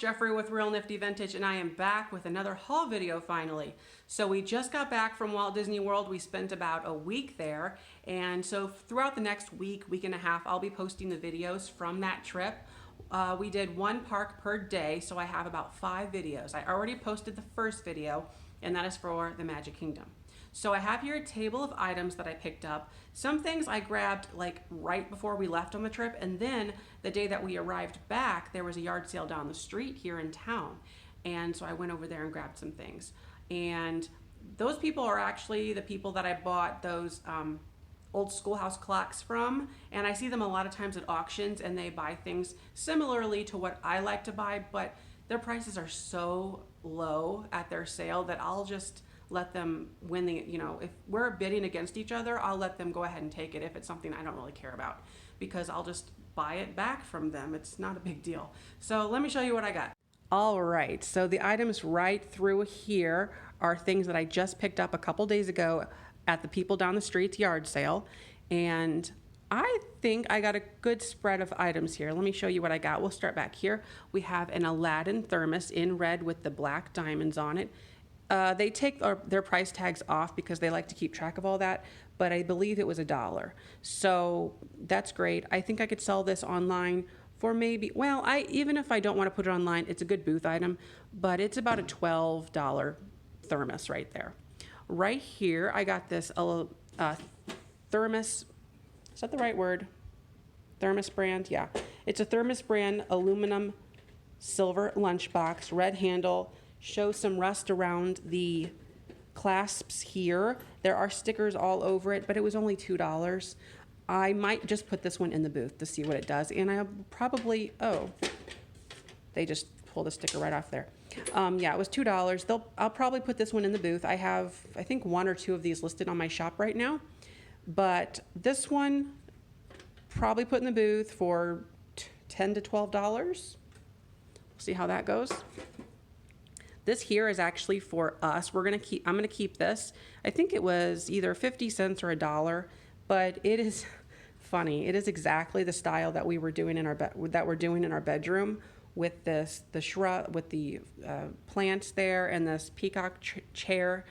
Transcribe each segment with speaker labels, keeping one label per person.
Speaker 1: Jeffrey with Real Nifty Vintage, and I am back with another haul video finally. So we just got back from Walt Disney World. We spent about a week there, and so throughout the next week and a half, I'll be posting the videos from that trip. We did one park per day, so I have about 5 videos. I already posted the first video, and that is for the Magic Kingdom. So I have here a table of items that I picked up. Some things I grabbed like right before we left on the trip, and then the day that we arrived back, there was a yard sale down the street here in town. And so I went over there and grabbed some things. And those people are actually the people that I bought those old schoolhouse clocks from, and I see them a lot of times at auctions, and they buy things similarly to what I like to buy, but their prices are so low at their sale that I'll just let them win the, if we're bidding against each other, I'll let them go ahead and take it if it's something I don't really care about, because I'll just buy it back from them. It's not a big deal. So let me show you what I got. All right, so the items right through here are things that I just picked up a couple days ago at the People Down the Street's yard sale, and I think I got a good spread of items here. Let me show you what I got. We'll start back here. We have an Aladdin thermos in red with the black diamonds on it. They take their price tags off because they like to keep track of all that, but I believe it was $1. So that's great. I think I could sell this online for maybe, well, even if I don't want to put it online, it's a good booth item, but it's about a $12 thermos right there. Right here, I got this thermos. Is that the right word? Thermos brand? Yeah. It's a thermos brand aluminum silver lunchbox, red handle. Shows some rust around the clasps here. There are stickers all over it, but it was only $2. I might just put this one in the booth to see what it does. And I'll probably, oh, they just pulled a sticker right off there. Yeah, it was $2. I'll probably put this one in the booth. I have, I think, 1 or 2 of these listed on my shop right now. But this one, probably put in the booth for $10 to $12. We'll see how that goes. This here is actually for us. I'm gonna keep this. I think it was either 50 cents or $1, but it is funny. It is exactly the style that we were doing in our bedroom with the shrub, with the plants there, and this peacock chair,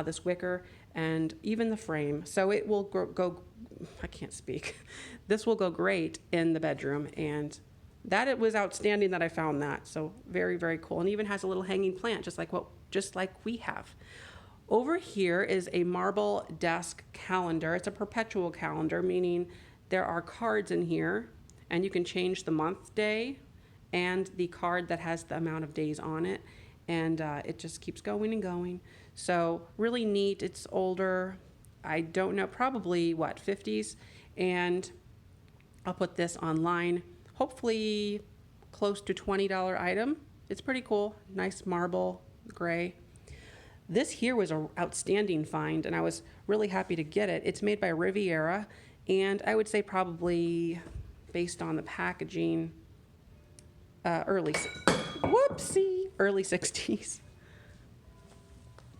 Speaker 1: this wicker, and even the frame. So it will go. I can't speak. This will go great in the bedroom, and that it was outstanding that I found that. So very, very cool. And even has a little hanging plant, just like we have. Over here is a marble desk calendar. It's a perpetual calendar, meaning there are cards in here, and you can change the month, day, and the card that has the amount of days on it. And it just keeps going and going. So really neat. It's older. I don't know, probably what, 50s. And I'll put this online. Hopefully close to $20 item. It's pretty cool. Nice marble gray. This here was an outstanding find, and I was really happy to get it. It's made by Riviera, and I would say probably, based on the packaging, early 60s.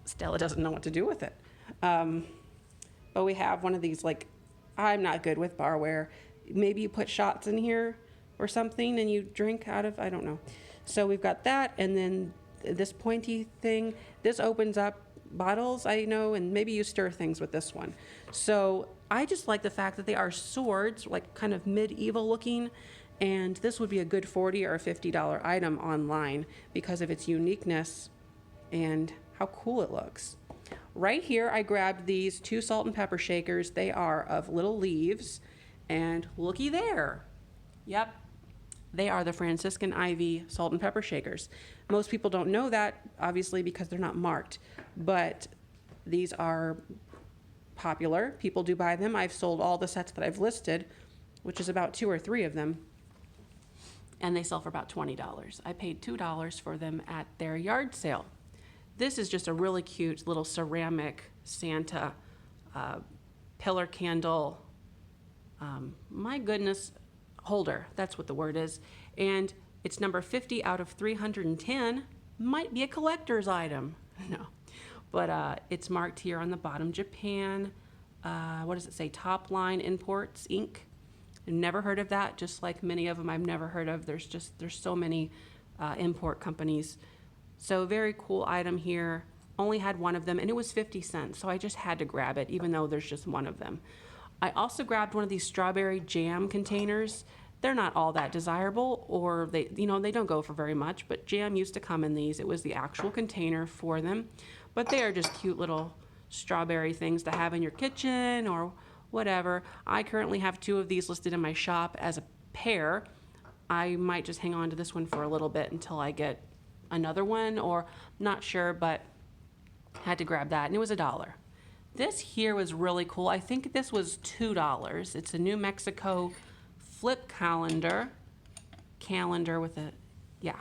Speaker 1: Stella doesn't know what to do with it. But we have one of these, like, I'm not good with barware. Maybe you put shots in here or something and you drink out of, I don't know. So we've got that, and then this pointy thing. This opens up bottles, I know, and maybe you stir things with this one. So I just like the fact that they are swords, like kind of medieval looking, and this would be a good $40 or $50 item online because of its uniqueness and how cool it looks. Right here, I grabbed these 2 salt and pepper shakers. They are of little leaves, and looky there. Yep, they are the Franciscan Ivy salt and pepper shakers. Most people don't know that, obviously, because they're not marked, but these are popular. People do buy them. I've sold all the sets that I've listed, which is about 2 or 3 of them, and they sell for about $20. I paid $2 for them at their yard sale. This is just a really cute little ceramic Santa pillar candle, my goodness, holder. That's what the word is. And it's number 50 out of 310. Might be a collector's item. No. But it's marked here on the bottom, Japan. What does it say? Top Line Imports, Inc. Never heard of that, just like many of them I've never heard of. There's so many import companies. So very cool item here. Only had one of them, and it was 50 cents, so I just had to grab it, even though there's just one of them. I also grabbed one of these strawberry jam containers. They're not all that desirable, or they don't go for very much, but jam used to come in these. It was the actual container for them, but they are just cute little strawberry things to have in your kitchen or whatever. I currently have 2 of these listed in my shop as a pair. I might just hang on to this one for a little bit until I get another one, or not sure, but had to grab that, and it was $1. This here was really cool. I think this was $2. It's a New Mexico flip calendar with a, yeah.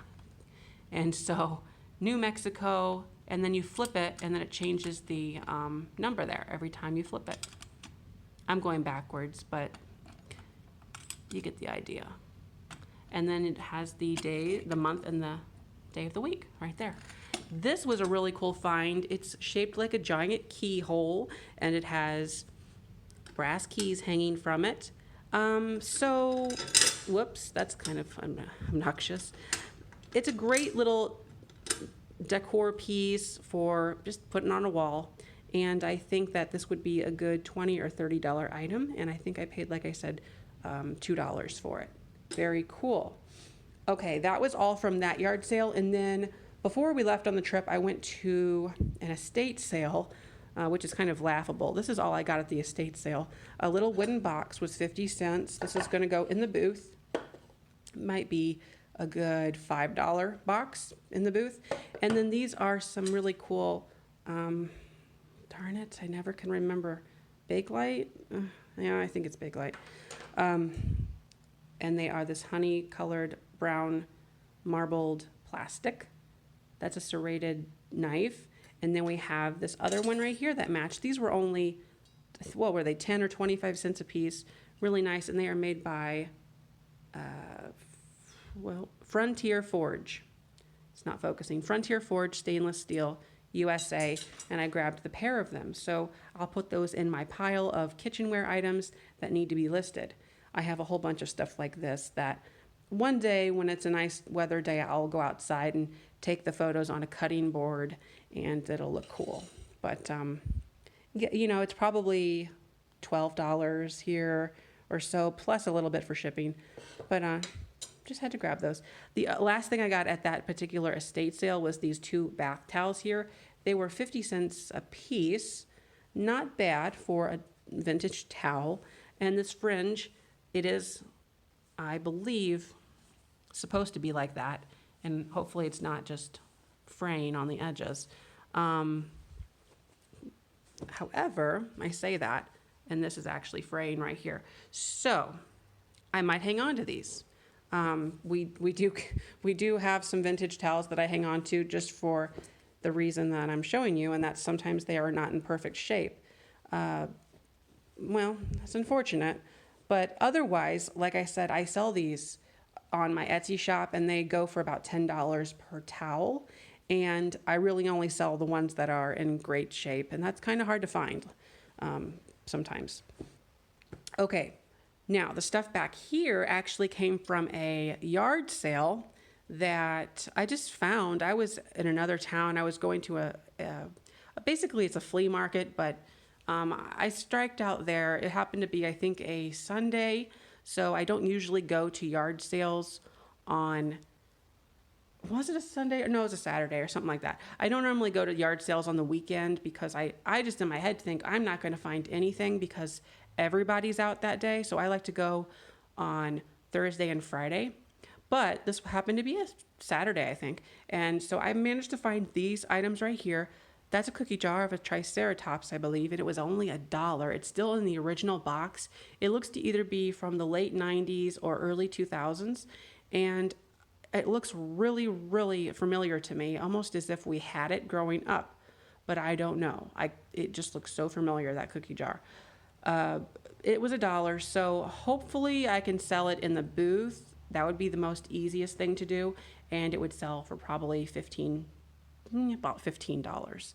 Speaker 1: And so New Mexico, and then you flip it, and then it changes the number there every time you flip it. I'm going backwards, but you get the idea. And then it has the day, the month, and the day of the week right there. This was a really cool find. It's shaped like a giant keyhole, and it has brass keys hanging from it. So, whoops, that's kind of obnoxious. It's a great little decor piece for just putting on a wall. And I think that this would be a good $20 or $30 item. And I think I paid, like I said, $2 for it. Very cool. Okay, that was all from that yard sale. And then before we left on the trip, I went to an estate sale, which is kind of laughable. This is all I got at the estate sale. A little wooden box was 50 cents. This is going to go in the booth. Might be a good $5 box in the booth. And then these are some really cool, darn it, I never can remember. Bakelite? Yeah, I think it's Bakelite. And they are this honey-colored brown marbled plastic. That's a serrated knife. And then we have this other one right here that matched. These were only, what were they, 10 or 25 cents a piece. Really nice. And they are made by, Frontier Forge. It's not focusing. Frontier Forge stainless steel, USA. And I grabbed the pair of them. So I'll put those in my pile of kitchenware items that need to be listed. I have a whole bunch of stuff like this that one day when it's a nice weather day, I'll go outside and take the photos on a cutting board, and it'll look cool. But, it's probably $12 here or so, plus a little bit for shipping. But just had to grab those. The last thing I got at that particular estate sale was these 2 bath towels here. They were 50 cents a piece. Not bad for a vintage towel. And this fringe, it is, I believe, supposed to be like that, and hopefully it's not just fraying on the edges. However, I say that, and this is actually fraying right here. So I might hang on to these. We do have some vintage towels that I hang on to just for the reason that I'm showing you, and that sometimes they are not in perfect shape. Well, that's unfortunate. But otherwise, like I said, I sell these on my Etsy shop, and they go for about $10 per towel. And I really only sell the ones that are in great shape, and that's kind of hard to find sometimes. Okay, now the stuff back here actually came from a yard sale that I just found. I was in another town. I was going to basically it's a flea market, but I striked out there. It happened to be, I think, a Sunday, so I don't usually go to yard sales on, was it a Sunday? Or no, it was a Saturday or something like that. I don't normally go to yard sales on the weekend because I just in my head think I'm not going to find anything because everybody's out that day, so I like to go on Thursday and Friday. But this happened to be a Saturday, I think, and so I managed to find these items right here. That's a cookie jar of a Triceratops, I believe, and it was only $1. It's still in the original box. It looks to either be from the late 90s or early 2000s, and it looks really, really familiar to me, almost as if we had it growing up, but I don't know. It just looks so familiar, that cookie jar. It was $1, so hopefully I can sell it in the booth. That would be the most easiest thing to do, and it would sell for probably about $15.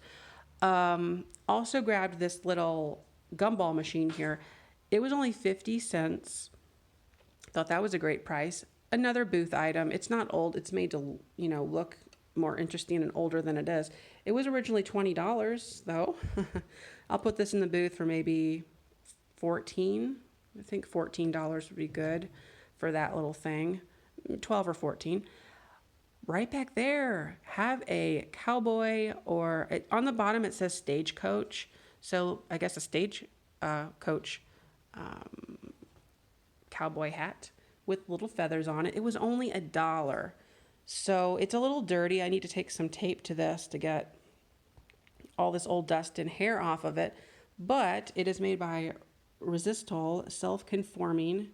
Speaker 1: Also grabbed this little gumball machine here. It was only 50 cents. Thought that was a great price. another booth item. It's not old. It's made to, look more interesting and older than it is. It was originally $20 though. I'll put this in the booth for maybe 14. I think $14 would be good for that little thing. 12 or 14. Right back there, have a cowboy, or on the bottom it says stagecoach. So I guess a stage coach cowboy hat with little feathers on it. It was only $1. So it's a little dirty. I need to take some tape to this to get all this old dust and hair off of it. But it is made by Resistol Self-Conforming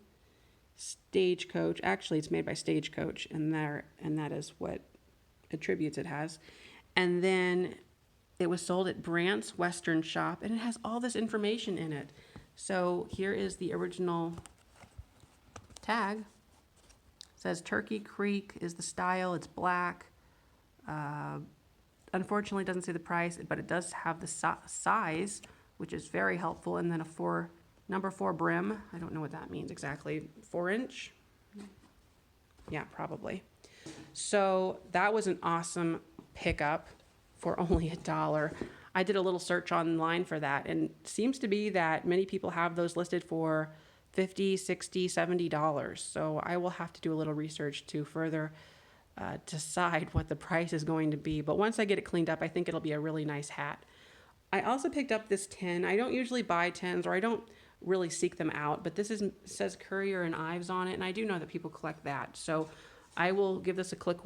Speaker 1: Stagecoach. Actually, it's made by Stagecoach, and that is what attributes it has. And then it was sold at Brandt's Western Shop, and it has all this information in it. So here is the original tag. It says Turkey Creek is the style. It's black. Unfortunately, it doesn't say the price, but it does have the size, which is very helpful. And then a number 4 brim. I don't know what that means exactly. 4-inch? Yeah, probably. So that was an awesome pickup for only $1. I did a little search online for that, and it seems to be that many people have those listed for $50, $60, $70. So I will have to do a little research to further decide what the price is going to be. But once I get it cleaned up, I think it'll be a really nice hat. I also picked up this tin. I don't usually buy tins, or I don't really seek them out, but this says Courier and Ives on it, and I do know that people collect that. So I will give this a quick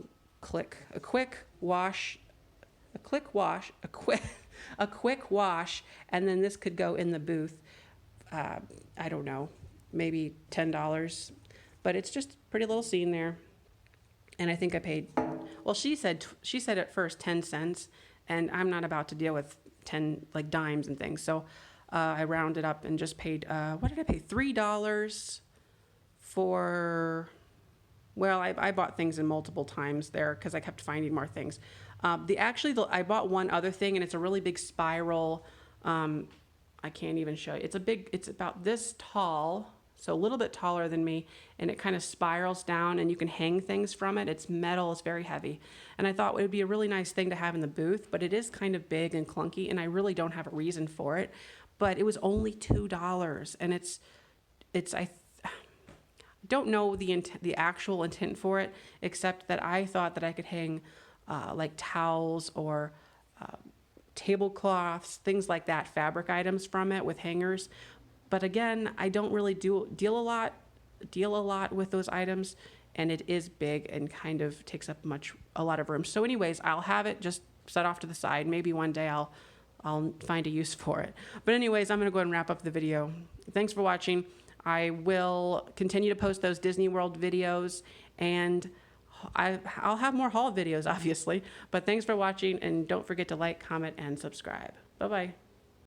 Speaker 1: wash, and then this could go in the booth. I don't know, maybe $10, but it's just a pretty little scene there. And I think I paid, well, she said at first 10 cents, and I'm not about to deal with 10 like dimes and things. So I rounded up and just paid, what did I pay? $3 for, well, I bought things in multiple times there because I kept finding more things. I bought one other thing, and it's a really big spiral. I can't even show you. It's about this tall, so a little bit taller than me, and it kind of spirals down, and you can hang things from it. It's metal, it's very heavy. And I thought it would be a really nice thing to have in the booth, but it is kind of big and clunky, and I really don't have a reason for it. But it was only $2, and I don't know the actual intent for it, except that I thought that I could hang like towels or tablecloths, things like that, fabric items from it with hangers. But again, I don't really deal a lot with those items, and it is big and kind of takes up a lot of room. So anyways, I'll have it just set off to the side. Maybe one day I'll find a use for it. But anyways, I'm gonna go ahead and wrap up the video. Thanks for watching. I will continue to post those Disney World videos, and I'll have more haul videos, obviously. But thanks for watching, and don't forget to like, comment, and subscribe. Bye-bye.